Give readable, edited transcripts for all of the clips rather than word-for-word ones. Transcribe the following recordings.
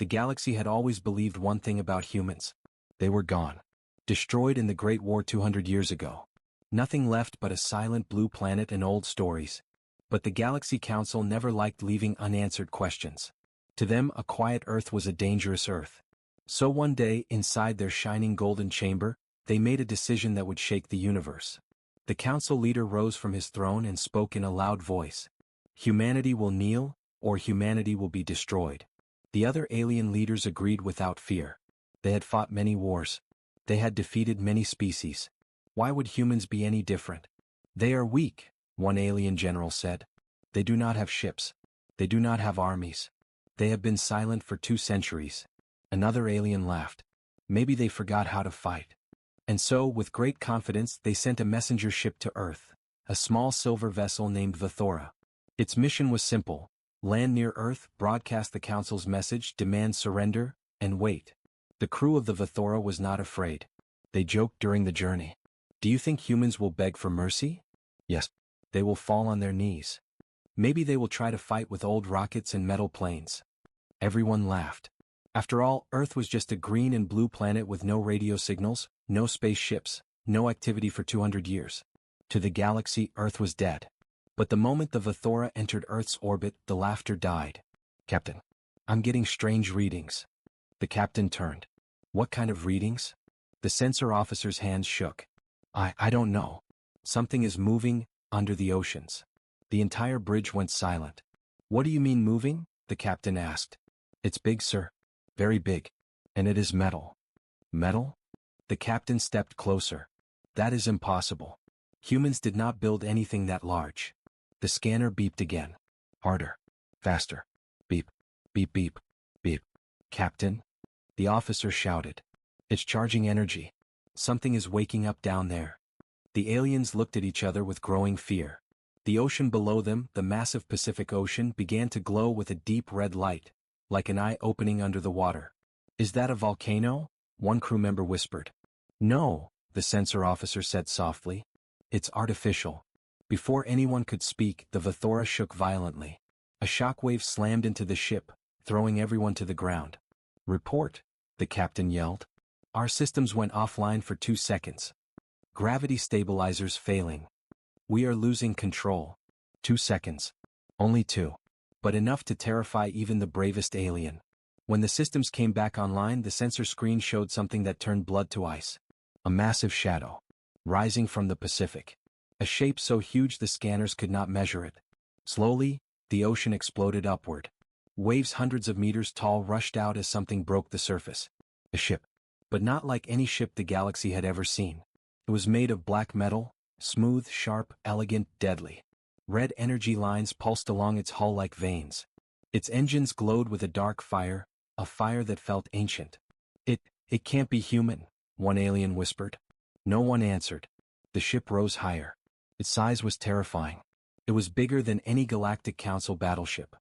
The galaxy had always believed one thing about humans. They were gone. Destroyed in the Great War 200 years ago. Nothing left but a silent blue planet and old stories. But the Galaxy Council never liked leaving unanswered questions. To them, a quiet Earth was a dangerous Earth. So one day, inside their shining golden chamber, they made a decision that would shake the universe. The council leader rose from his throne and spoke in a loud voice. Humanity will kneel, or humanity will be destroyed. The other alien leaders agreed without fear. They had fought many wars. They had defeated many species. Why would humans be any different? They are weak, one alien general said. They do not have ships. They do not have armies. They have been silent for 2 centuries. Another alien laughed. Maybe they forgot how to fight. And so, with great confidence, they sent a messenger ship to Earth, a small silver vessel named Vathora. Its mission was simple: land near Earth, broadcast the Council's message, demand surrender, and wait. The crew of the Vathora was not afraid. They joked during the journey. Do you think humans will beg for mercy? Yes. They will fall on their knees. Maybe they will try to fight with old rockets and metal planes. Everyone laughed. After all, Earth was just a green and blue planet with no radio signals, no spaceships, no activity for 200 years. To the galaxy, Earth was dead. But the moment the Vathora entered Earth's orbit, the laughter died. Captain, I'm getting strange readings. The captain turned. What kind of readings? The sensor officer's hands shook. I don't know. Something is moving under the oceans. The entire bridge went silent. What do you mean moving? The captain asked. It's big, sir. Very big. And it is metal. Metal? The captain stepped closer. That is impossible. Humans did not build anything that large. The scanner beeped again. Harder. Faster. Beep. Beep beep. Beep. Captain? The officer shouted. It's charging energy. Something is waking up down there. The aliens looked at each other with growing fear. The ocean below them, the massive Pacific Ocean, began to glow with a deep red light, like an eye opening under the water. Is that a volcano? One crew member whispered. No, the sensor officer said softly. It's artificial. Before anyone could speak, the Vathora shook violently. A shockwave slammed into the ship, throwing everyone to the ground. Report, the captain yelled. Our systems went offline for 2 seconds. Gravity stabilizers failing. We are losing control. 2 seconds. Only 2. But enough to terrify even the bravest alien. When the systems came back online, the sensor screen showed something that turned blood to ice. A massive shadow. Rising from the Pacific. A shape so huge the scanners could not measure it. Slowly, the ocean exploded upward. Waves hundreds of meters tall rushed out as something broke the surface. A ship. But not like any ship the galaxy had ever seen. It was made of black metal, smooth, sharp, elegant, deadly. Red energy lines pulsed along its hull like veins. Its engines glowed with a dark fire, a fire that felt ancient. It can't be human, one alien whispered. No one answered. The ship rose higher. Its size was terrifying. It was bigger than any Galactic Council battleship.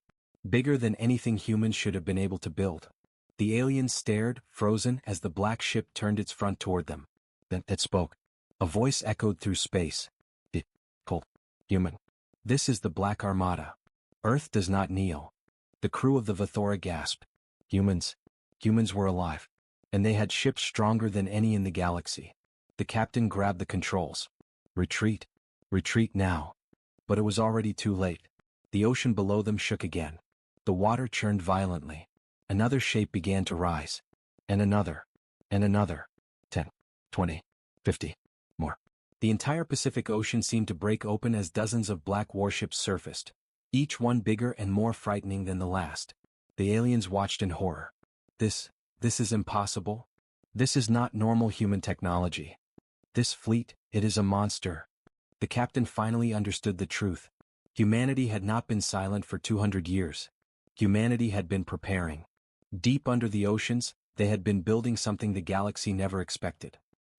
Bigger than anything humans should have been able to build. The aliens stared, frozen, as the black ship turned its front toward them. Then it spoke. A voice echoed through space. Cold. Human. This is the Black Armada. Earth does not kneel. The crew of the Vathora gasped. Humans were alive. And they had ships stronger than any in the galaxy. The captain grabbed the controls. Retreat. Retreat now. But it was already too late. The ocean below them shook again. The water churned violently. Another shape began to rise. And another. And another. 10, 20, 50. More. The entire Pacific Ocean seemed to break open as dozens of black warships surfaced. Each one bigger and more frightening than the last. The aliens watched in horror. This is impossible. This is not normal human technology. This fleet, it is a monster. The captain finally understood the truth. Humanity had not been silent for 200 years. Humanity had been preparing. Deep under the oceans, they had been building something the galaxy never expected.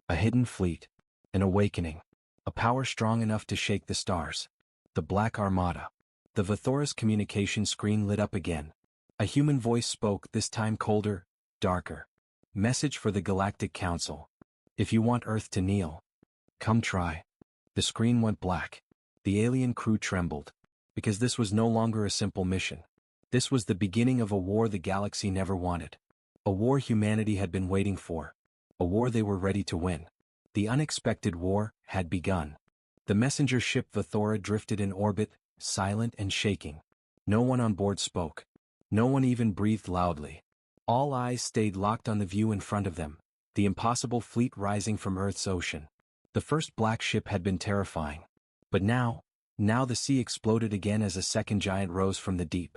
A hidden fleet. An awakening. A power strong enough to shake the stars. The Black Armada. The Vathora's communication screen lit up again. A human voice spoke, this time colder, darker. Message for the Galactic Council. If you want Earth to kneel, come try. The screen went black. The alien crew trembled. Because this was no longer a simple mission. This was the beginning of a war the galaxy never wanted. A war humanity had been waiting for. A war they were ready to win. The unexpected war had begun. The messenger ship Vathora drifted in orbit, silent and shaking. No one on board spoke. No one even breathed loudly. All eyes stayed locked on the view in front of them, the impossible fleet rising from Earth's ocean. The first black ship had been terrifying. But now the sea exploded again as a second giant rose from the deep.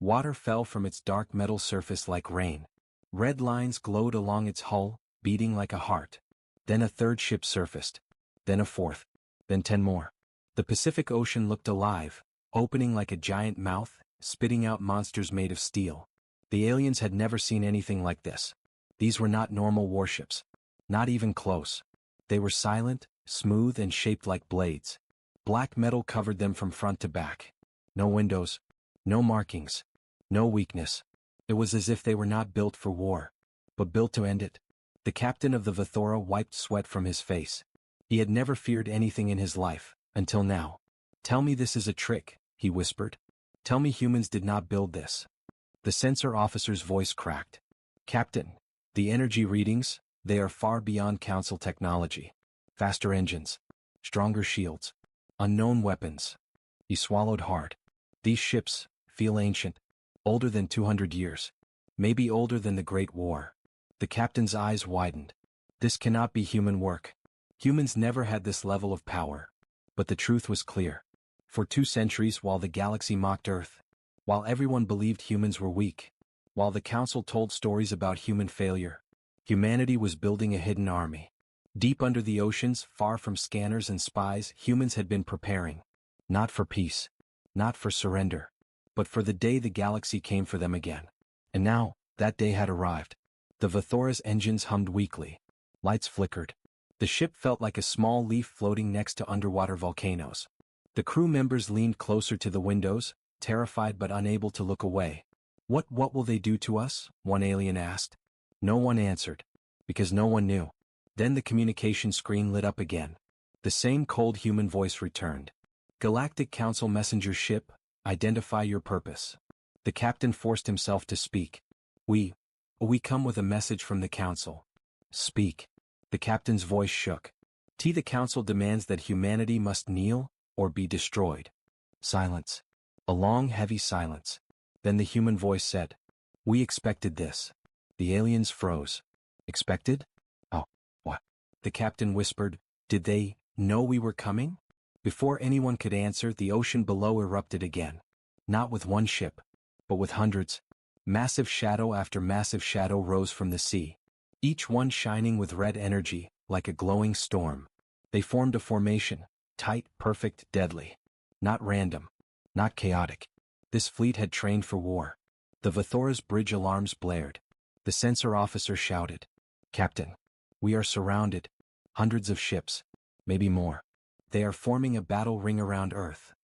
Water fell from its dark metal surface like rain. Red lines glowed along its hull, beating like a heart. Then a third ship surfaced. Then a fourth. Then 10 more. The Pacific Ocean looked alive, opening like a giant mouth, spitting out monsters made of steel. The aliens had never seen anything like this. These were not normal warships. Not even close. They were silent, smooth and shaped like blades. Black metal covered them from front to back. No windows. No markings. No weakness. It was as if they were not built for war, but built to end it. The captain of the Vathora wiped sweat from his face. He had never feared anything in his life, until now. "Tell me this is a trick," he whispered. "Tell me humans did not build this." The sensor officer's voice cracked. "Captain, the energy readings, they are far beyond Council technology. Faster engines. Stronger shields. Unknown weapons." He swallowed hard. "These ships feel ancient. Older than 200 years. Maybe older than the Great War." The captain's eyes widened. This cannot be human work. Humans never had this level of power. But the truth was clear. For 2 centuries, while the galaxy mocked Earth, while everyone believed humans were weak, while the Council told stories about human failure, humanity was building a hidden army. Deep under the oceans, far from scanners and spies, humans had been preparing. Not for peace. Not for surrender. But for the day the galaxy came for them again. And now, that day had arrived. The Vathora's engines hummed weakly. Lights flickered. The ship felt like a small leaf floating next to underwater volcanoes. The crew members leaned closer to the windows, terrified but unable to look away. What will they do to us?" one alien asked. No one answered. Because no one knew. Then the communication screen lit up again. The same cold human voice returned. "Galactic Council messenger ship, identify your purpose." The captain forced himself to speak. We come with a message from the Council." "Speak." The captain's voice shook. The Council demands that humanity must kneel, or be destroyed." Silence. A long, heavy silence. Then the human voice said, "We expected this." The aliens froze. "Expected? Oh, what?" The captain whispered, "Did they know we were coming?" Before anyone could answer, the ocean below erupted again. Not with one ship, but with hundreds. Massive shadow after massive shadow rose from the sea. Each one shining with red energy, like a glowing storm. They formed a formation, tight, perfect, deadly. Not random. Not chaotic. This fleet had trained for war. The Vathora's bridge alarms blared. The sensor officer shouted, "Captain, we are surrounded. Hundreds of ships. Maybe more. They are forming a battle ring around Earth."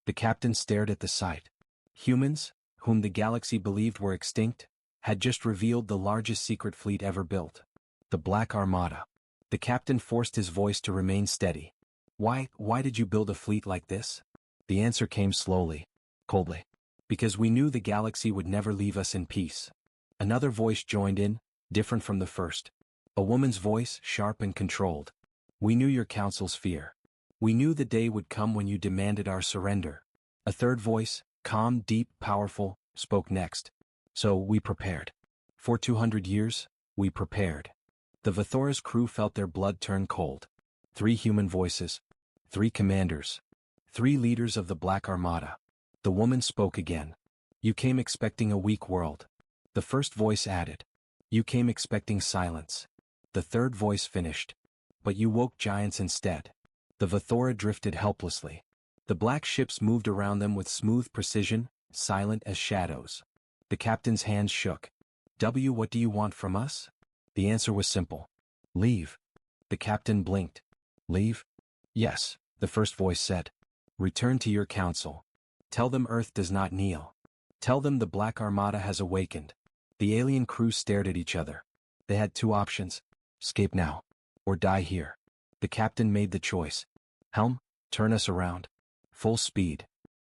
The captain stared at the sight. Humans, whom the galaxy believed were extinct, had just revealed the largest secret fleet ever built. The Black Armada. The captain forced his voice to remain steady. Why did you build a fleet like this?" The answer came slowly, coldly. "Because we knew the galaxy would never leave us in peace." Another voice joined in, different from the first. A woman's voice, sharp and controlled. "We knew your council's fear. We knew the day would come when you demanded our surrender." A third voice, calm, deep, powerful, spoke next. "So we prepared. For 200 years, we prepared." The Vathora's crew felt their blood turn cold. 3 human voices. 3 commanders. 3 leaders of the Black Armada. The woman spoke again. "You came expecting a weak world." The first voice added. "You came expecting silence." The third voice finished. "But you woke giants instead." The Vathora drifted helplessly. The black ships moved around them with smooth precision, silent as shadows. The captain's hands shook. What do you want from us?" The answer was simple. "Leave." The captain blinked. "Leave?" "Yes," the first voice said. "Return to your council. Tell them Earth does not kneel. Tell them the Black Armada has awakened." The alien crew stared at each other. They had 2 options. Escape now. Or die here. The captain made the choice. "Helm, turn us around." Full speed.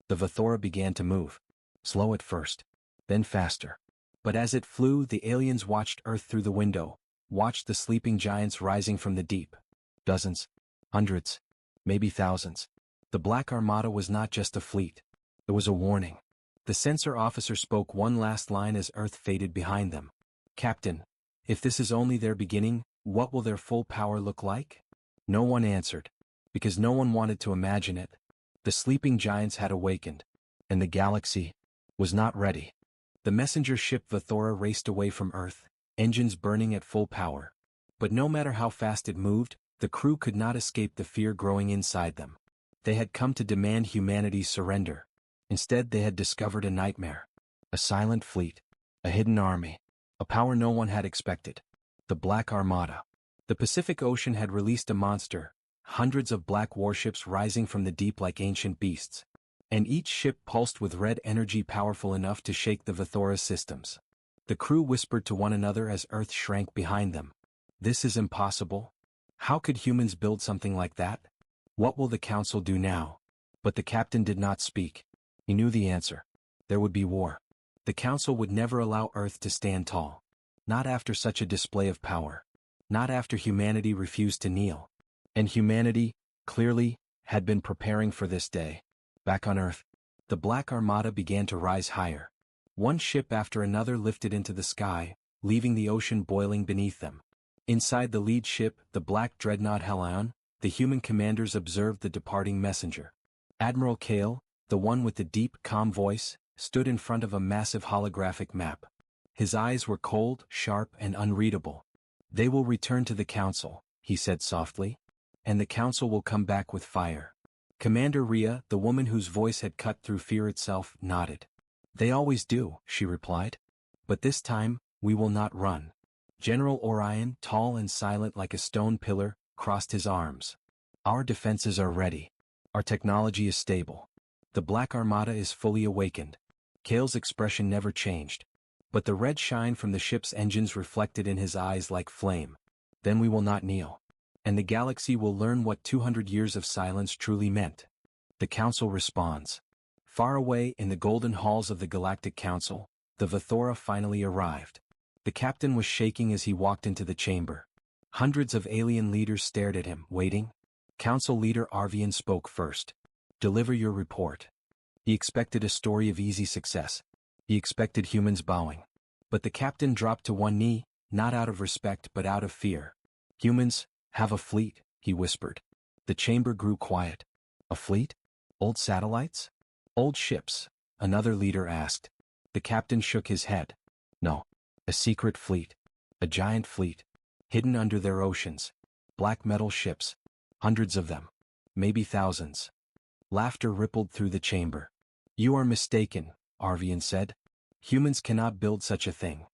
The Vathora began to move. Slow at first. then faster. But as it flew, the aliens watched Earth through the window, watched the sleeping giants rising from the deep. Dozens, hundreds, maybe thousands. The Black Armada was not just a fleet. It was a warning. The sensor officer spoke one last line as Earth faded behind them. "Captain, if this is only their beginning, what will their full power look like?" No one answered, because no one wanted to imagine it. The sleeping giants had awakened, and the galaxy was not ready. The messenger ship Vathora raced away from Earth, engines burning at full power. But no matter how fast it moved, the crew could not escape the fear growing inside them. They had come to demand humanity's surrender. Instead, they had discovered a nightmare. A silent fleet. A hidden army. A power no one had expected. The Black Armada. The Pacific Ocean had released a monster, hundreds of black warships rising from the deep like ancient beasts. And each ship pulsed with red energy powerful enough to shake the Vathora systems. The crew whispered to one another as Earth shrank behind them. "This is impossible. How could humans build something like that? What will the Council do now?" But the captain did not speak. He knew the answer. There would be war. The Council would never allow Earth to stand tall. Not after such a display of power. Not after humanity refused to kneel. And humanity, clearly, had been preparing for this day. Back on Earth, the Black Armada began to rise higher. One ship after another lifted into the sky, leaving the ocean boiling beneath them. Inside the lead ship, the Black Dreadnought Helion, the human commanders observed the departing messenger. Admiral Kale, the one with the deep, calm voice, stood in front of a massive holographic map. His eyes were cold, sharp, and unreadable. "They will return to the Council," he said softly. "And the Council will come back with fire." Commander Rhea, the woman whose voice had cut through fear itself, nodded. "They always do," she replied. "But this time, we will not run." General Orion, tall and silent like a stone pillar, crossed his arms. "Our defenses are ready. Our technology is stable. The Black Armada is fully awakened." Kale's expression never changed. But the red shine from the ship's engines reflected in his eyes like flame. "Then we will not kneel. And the galaxy will learn what 200 years of silence truly meant." The Council responds. Far away in the golden halls of the Galactic Council, the Vathora finally arrived. The captain was shaking as he walked into the chamber. Hundreds of alien leaders stared at him, waiting. Council leader Arvian spoke first. "Deliver your report." He expected a story of easy success. He expected humans bowing. But the captain dropped to one knee, not out of respect but out of fear. "Humans have a fleet," he whispered. The chamber grew quiet. "A fleet? Old satellites? Old ships?" another leader asked. The captain shook his head. "No. A secret fleet. A giant fleet. Hidden under their oceans. Black metal ships. Hundreds of them. Maybe thousands." Laughter rippled through the chamber. "You are mistaken," Arvian said. "Humans cannot build such a thing."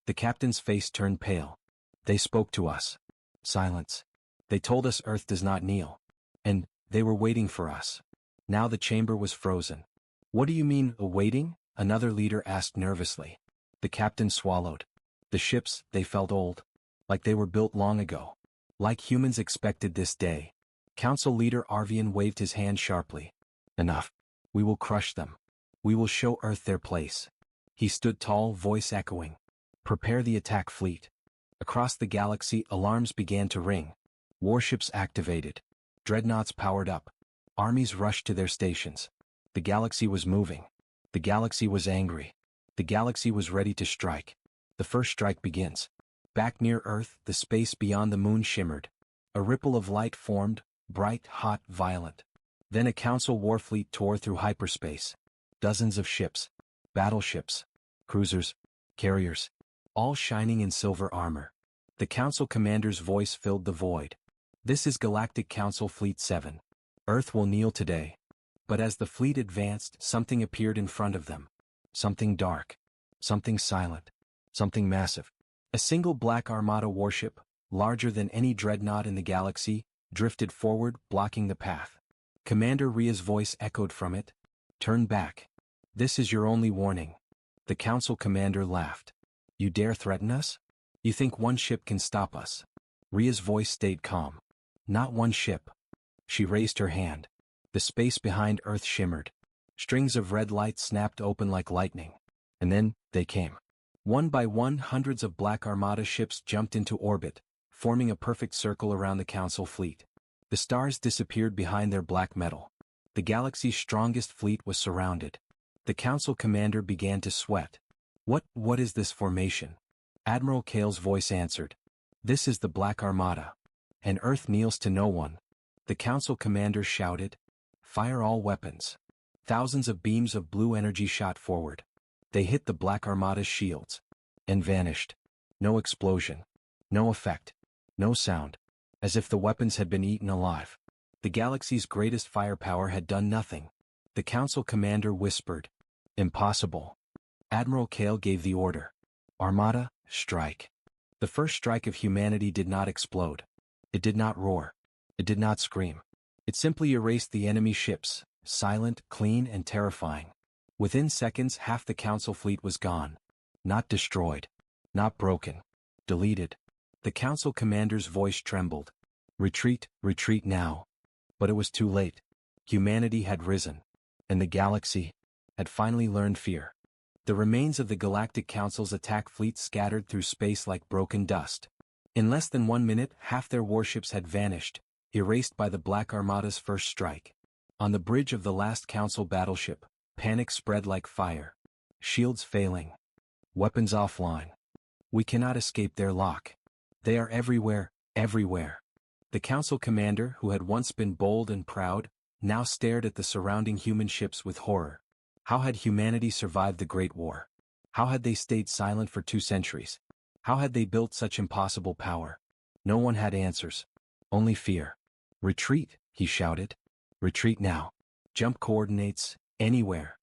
The captain's face turned pale. "They spoke to us." Silence. "They told us Earth does not kneel. And they were waiting for us." Now the chamber was frozen. "What do you mean, waiting?" another leader asked nervously. The captain swallowed. The ships, they felt old. Like they were built long ago. Like humans expected this day. Council leader Arvian waved his hand sharply. "Enough. We will crush them. We will show Earth their place." He stood tall, voice echoing. "Prepare the attack fleet." Across the galaxy, alarms began to ring. Warships activated. Dreadnoughts powered up. Armies rushed to their stations. The galaxy was moving. The galaxy was angry. The galaxy was ready to strike. The first strike begins. Back near Earth, the space beyond the moon shimmered. A ripple of light formed, bright, hot, violent. Then a Council warfleet tore through hyperspace. Dozens of ships. Battleships. Cruisers. Carriers. All shining in silver armor. The Council commander's voice filled the void. "This is Galactic Council Fleet 7. Earth will kneel today." But as the fleet advanced, something appeared in front of them. Something dark. Something silent. Something massive. A single Black Armada warship, larger than any dreadnought in the galaxy, drifted forward, blocking the path. Commander Rhea's voice echoed from it. "Turn back. This is your only warning." The Council commander laughed. "You dare threaten us? You think one ship can stop us?" Rhea's voice stayed calm. "Not one ship." She raised her hand. The space behind Earth shimmered. Strings of red light snapped open like lightning. And then, they came. One by one, hundreds of Black Armada ships jumped into orbit, forming a perfect circle around the Council fleet. The stars disappeared behind their black metal. The galaxy's strongest fleet was surrounded. The Council commander began to sweat. What is this formation? Admiral Kale's voice answered. This is the Black Armada. And Earth kneels to no one. The Council commander shouted. Fire all weapons. Thousands of beams of blue energy shot forward. They hit the Black Armada's shields. And vanished. No explosion. No effect. No sound. As if the weapons had been eaten alive. The galaxy's greatest firepower had done nothing. The Council commander whispered. Impossible. Admiral Kale gave the order. Armada, strike. The first strike of humanity did not explode. It did not roar. It did not scream. It simply erased the enemy ships, silent, clean, and terrifying. Within seconds, half the Council fleet was gone. Not destroyed. Not broken. Deleted. The Council commander's voice trembled. Retreat, retreat now. But it was too late. Humanity had risen. And the galaxy had finally learned fear. The remains of the Galactic Council's attack fleet scattered through space like broken dust. In less than 1 minute, half their warships had vanished, erased by the Black Armada's first strike. On the bridge of the last Council battleship, panic spread like fire. Shields failing. Weapons offline. We cannot escape their lock. They are everywhere, everywhere. The Council commander, who had once been bold and proud, now stared at the surrounding human ships with horror. How had humanity survived the Great War? How had they stayed silent for 2 centuries? How had they built such impossible power? No one had answers. Only fear. Retreat, he shouted. Retreat now. Jump coordinates, anywhere.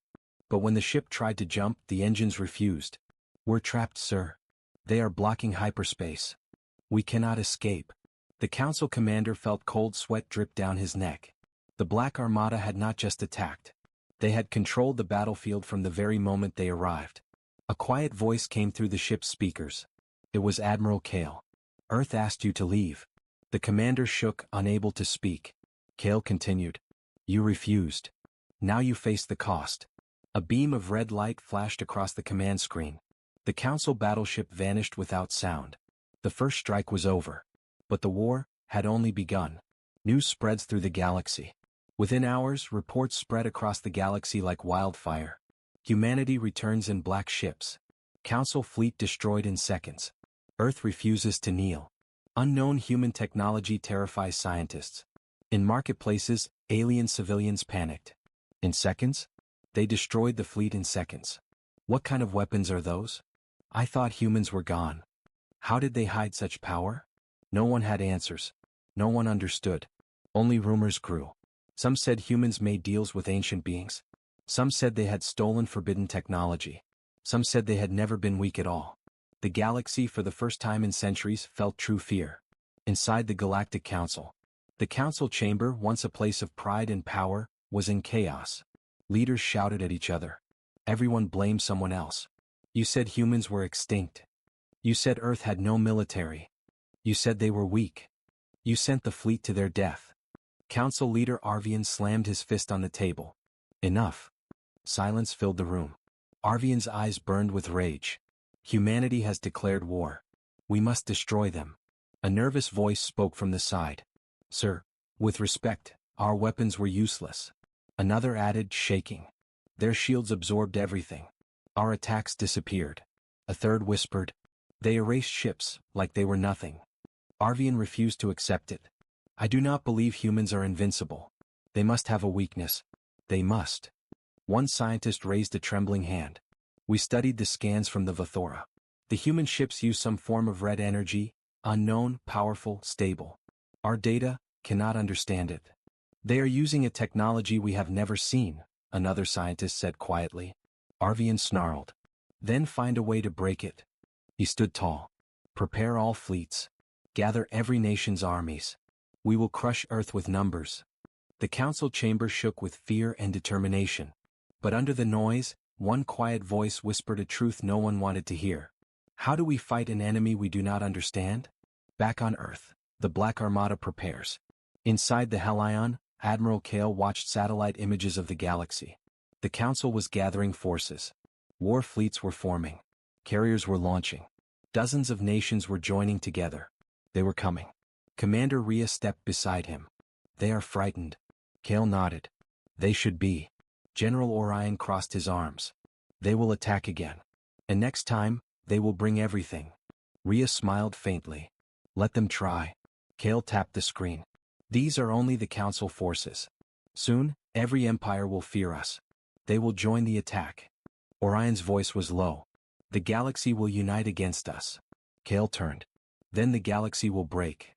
But when the ship tried to jump, the engines refused. We're trapped, sir. They are blocking hyperspace. We cannot escape. The Council commander felt cold sweat drip down his neck. The Black Armada had not just attacked. They had controlled the battlefield from the very moment they arrived. A quiet voice came through the ship's speakers. It was Admiral Kale. Earth asked you to leave. The commander shook, unable to speak. Kale continued. You refused. Now you face the cost. A beam of red light flashed across the command screen. The Council battleship vanished without sound. The first strike was over. But the war had only begun. News spreads through the galaxy. Within hours, reports spread across the galaxy like wildfire. Humanity returns in black ships. Council fleet destroyed in seconds. Earth refuses to kneel. Unknown human technology terrifies scientists. In marketplaces, alien civilians panicked. In seconds? They destroyed the fleet in seconds. What kind of weapons are those? I thought humans were gone. How did they hide such power? No one had answers. No one understood. Only rumors grew. Some said humans made deals with ancient beings. Some said they had stolen forbidden technology. Some said they had never been weak at all. The galaxy, for the first time in centuries, felt true fear. Inside the Galactic Council. The Council chamber, once a place of pride and power, was in chaos. Leaders shouted at each other. Everyone blamed someone else. You said humans were extinct. You said Earth had no military. You said they were weak. You sent the fleet to their death. Council leader Arvian slammed his fist on the table. Enough. Silence filled the room. Arvian's eyes burned with rage. Humanity has declared war. We must destroy them. A nervous voice spoke from the side. Sir, with respect, our weapons were useless. Another added, shaking. Their shields absorbed everything. Our attacks disappeared. A third whispered. They erased ships, like they were nothing. Arvian refused to accept it. I do not believe humans are invincible. They must have a weakness. They must. One scientist raised a trembling hand. We studied the scans from the Vathora. The human ships use some form of red energy, unknown, powerful, stable. Our data cannot understand it. They are using a technology we have never seen, another scientist said quietly. Arvian snarled. Then find a way to break it. He stood tall. Prepare all fleets. Gather every nation's armies. We will crush Earth with numbers. The council chamber shook with fear and determination. But under the noise, one quiet voice whispered a truth no one wanted to hear. How do we fight an enemy we do not understand? Back on Earth, the Black Armada prepares. Inside the Hellion, Admiral Kale watched satellite images of the galaxy. The council was gathering forces. War fleets were forming. Carriers were launching. Dozens of nations were joining together. They were coming. Commander Rhea stepped beside him. They are frightened. Kale nodded. They should be. General Orion crossed his arms. They will attack again. And next time, they will bring everything. Rhea smiled faintly. Let them try. Kale tapped the screen. These are only the Council forces. Soon, every empire will fear us. They will join the attack. Orion's voice was low. The galaxy will unite against us. Kale turned. Then the galaxy will break.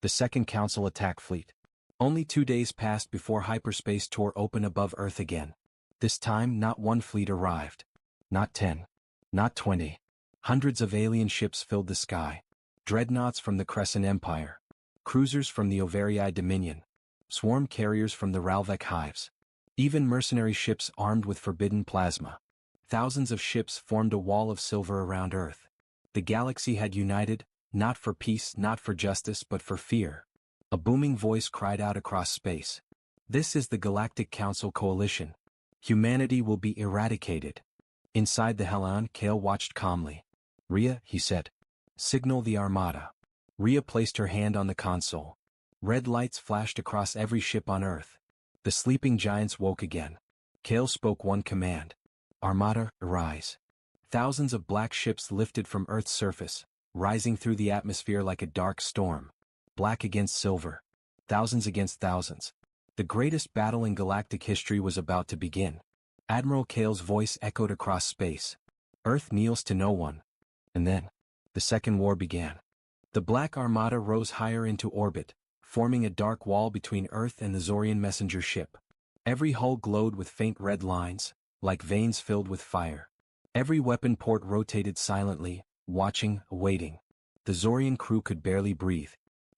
The second Council attack fleet. Only 2 days passed before hyperspace tore open above Earth again. This time not one fleet arrived. Not 10. Not 20. Hundreds of alien ships filled the sky. Dreadnoughts from the Crescent Empire. Cruisers from the Overii Dominion. Swarm carriers from the Ralvec hives. Even mercenary ships armed with forbidden plasma. Thousands of ships formed a wall of silver around Earth. The galaxy had united, not for peace, not for justice, but for fear. A booming voice cried out across space. This is the Galactic Council Coalition. Humanity will be eradicated. Inside the Helon, Kale watched calmly. Rhea, he said. Signal the Armada. Rhea placed her hand on the console. Red lights flashed across every ship on Earth. The sleeping giants woke again. Kale spoke one command. Armada, arise. Thousands of black ships lifted from Earth's surface, rising through the atmosphere like a dark storm. Black against silver. Thousands against thousands. The greatest battle in galactic history was about to begin. Admiral Kale's voice echoed across space. Earth kneels to no one. And then, the Second War began. The Black Armada rose higher into orbit, forming a dark wall between Earth and the Zorian messenger ship. Every hull glowed with faint red lines, like veins filled with fire. Every weapon port rotated silently, watching, waiting. The Zorian crew could barely breathe.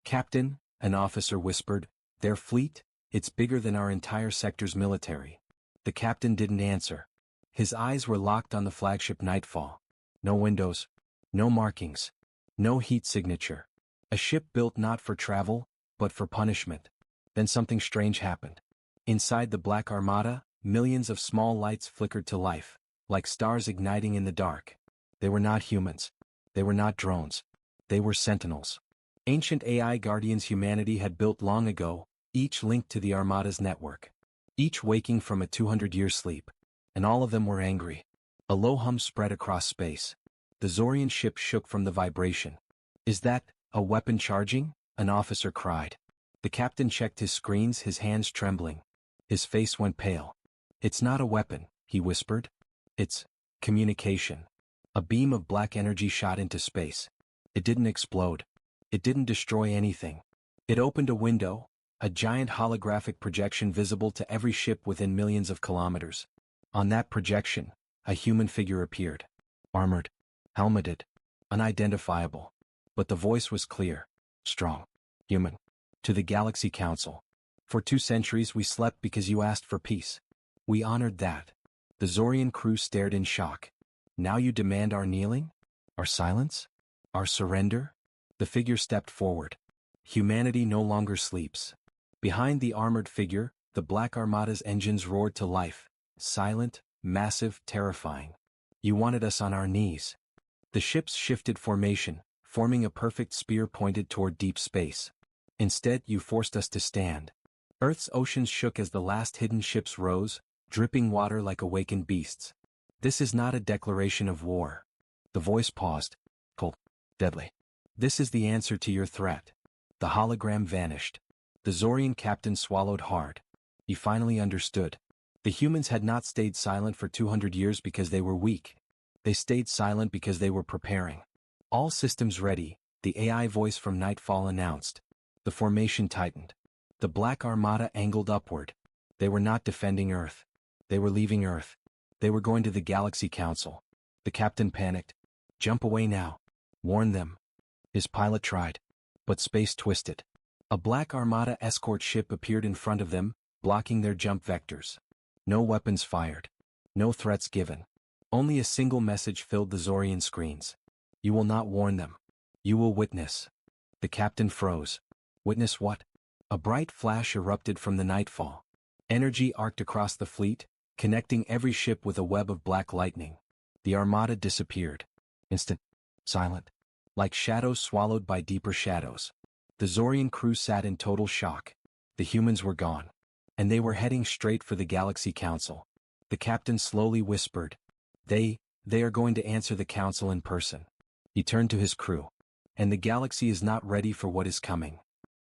Captain, an officer whispered, their fleet, it's bigger than our entire sector's military. The captain didn't answer. His eyes were locked on the flagship Nightfall. No windows. No markings. No heat signature. A ship built not for travel, but for punishment. Then something strange happened. Inside the Black Armada, millions of small lights flickered to life, like stars igniting in the dark. They were not humans. They were not drones. They were sentinels. Ancient AI guardians humanity had built long ago, each linked to the Armada's network. Each waking from a 200-year sleep. And all of them were angry. A low hum spread across space. The Zorian ship shook from the vibration. Is that a weapon charging? An officer cried. The captain checked his screens, his hands trembling. His face went pale. It's not a weapon, he whispered. It's communication. A beam of black energy shot into space. It didn't explode. It didn't destroy anything. It opened a window, a giant holographic projection visible to every ship within millions of kilometers. On that projection, a human figure appeared. Armored. Helmeted. Unidentifiable. But the voice was clear. Strong. Human. To the Galaxy Council. For 2 centuries we slept because you asked for peace. We honored that. The Zorian crew stared in shock. Now you demand our kneeling? Our silence? Our surrender? The figure stepped forward. Humanity no longer sleeps. Behind the armored figure, the Black Armada's engines roared to life. Silent, massive, terrifying. You wanted us on our knees. The ships shifted formation, forming a perfect spear pointed toward deep space. Instead, you forced us to stand. Earth's oceans shook as the last hidden ships rose, dripping water like awakened beasts. This is not a declaration of war. The voice paused. Cold. Deadly. This is the answer to your threat. The hologram vanished. The Zorian captain swallowed hard. He finally understood. The humans had not stayed silent for 200 years because they were weak. They stayed silent because they were preparing. All systems ready, the AI voice from Nightfall announced. The formation tightened. The Black Armada angled upward. They were not defending Earth. They were leaving Earth. They were going to the Galaxy Council. The captain panicked. Jump away now. Warn them. His pilot tried. But space twisted. A Black Armada escort ship appeared in front of them, blocking their jump vectors. No weapons fired. No threats given. Only a single message filled the Zorian screens. You will not warn them. You will witness. The captain froze. Witness what? A bright flash erupted from the Nightfall. Energy arced across the fleet, connecting every ship with a web of black lightning. The armada disappeared. Instant. Silent. Like shadows swallowed by deeper shadows. The Zorian crew sat in total shock. The humans were gone. And they were heading straight for the Galaxy Council. The captain slowly whispered, They are going to answer the council in person. He turned to his crew. And the galaxy is not ready for what is coming.